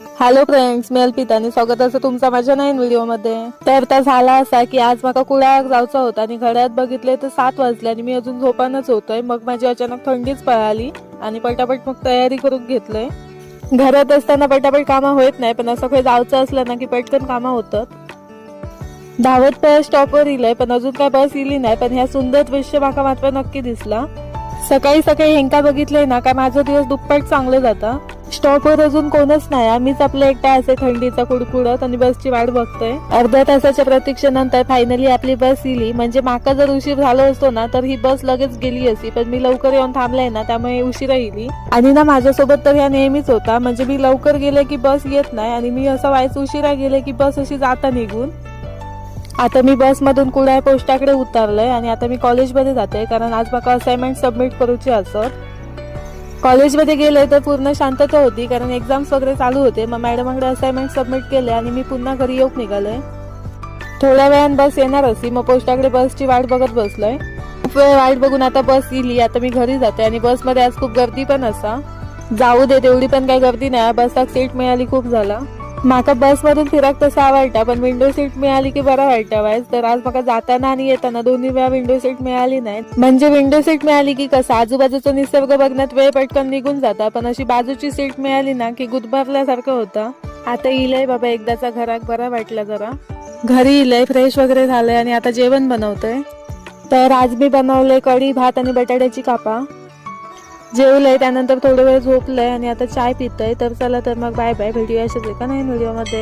Hello friends, मी अल्पिता आणि स्वागत असं तुमचा माझ्या नवीन व्हिडिओमध्ये। तर झाला असा की आज मला कुडाळाक जायचं होतं आणि घड्याळात बघितले तर 7 वाजले आणि मी अजून झोपानच होतोय। मग माझी अचानक थंडीच पळाली आणि पटापट मग तयारी करून घेतलंय। घरात असताना पटापट कामं होत नाही, पण असं काही जायचं असलं ना की पटकन कामं होतात। धावत पळत स्टॉपवर इलंय, पण अजून काय बस इली नाही। पण ह्या सुंदर दृश्य माका मात्र नक्की दिसला। सकाळी सकाळी हेंका बघितलंय ना काय माझं दिवस दुप्पट चांगलं जातं। स्टॉपवर अजून कोणच नाही, आम्हीच आपले एकटा असे थंडीचा कुडकुडत आणि बसची वाट बघतोय। अर्ध्या तासाच्या प्रतीक्षेनंतर फायनली आपली बस इली। म्हणजे माका जर उशीर झालो असतो ना तर ही बस लगेच गेली असती, पण मी लवकर येऊन थांबले ना त्यामुळे उशिरा इली। आणि ना माझ्यासोबत तर ह्या नेहमीच होता, म्हणजे मी लवकर गेले की बस येत नाही आणि मी असं व्हायचं उशिरा गेले की बस अशी जाता निघून। आता मी बस मधून कुडाळ पोस्टाकडे उतरलोय आणि आता मी कॉलेजमध्ये जाते, कारण आज मला असाइनमेंट सबमिट करूची असत। कॉलेजमध्ये गेले तर पूर्ण शांतता होती, कारण एक्झाम्स वगैरे चालू होते। मग मॅडमांकडे असाइनमेंट सबमिट केले आणि मी पुन्हा घरी येऊन निघालोय। थोड्या वेळान बस येणार असती, मग पोस्टाकडे बसची वाट बघत बसलोय। खूप वेळ वाट बघून आता बस इली। आता मी घरी जाते आणि बसमध्ये आज खूप गर्दी पण असा। जाऊ दे, तेवढी पण काही गर्दी नाही, बसला सीट मिळाली खूप झाला। माका बस मधून फिरक तसं आवडता, पण विंडो सीट मिळाली की बरं वाटतं वाईज। तर आज माका जाताना आणि येताना दोन्ही वेळा विंडो सीट मिळाली नाही। म्हणजे विंडो सीट मिळाली की कसं आजूबाजूचा निसर्ग बघण्यात वेळ पटकन निघून जाता, पण अशी बाजूची सीट मिळाली ना की गुदमरल्यासारखं होतं। आता इलय बाबा एकदाचा घरात, बरा वाटलं जरा। घरी इलय, फ्रेश वगैरे झालंय आणि आता जेवण बनवतोय। तर आज मी बनवलंय कढी भात आणि बटाट्याची कापा। जेवलंय, त्यानंतर थोडा वेळ झोपलंय आणि आता चाय पितोय। तर चला तर मग बाय बाय, भेटूया अशाच एका नवीन व्हिडिओमध्ये।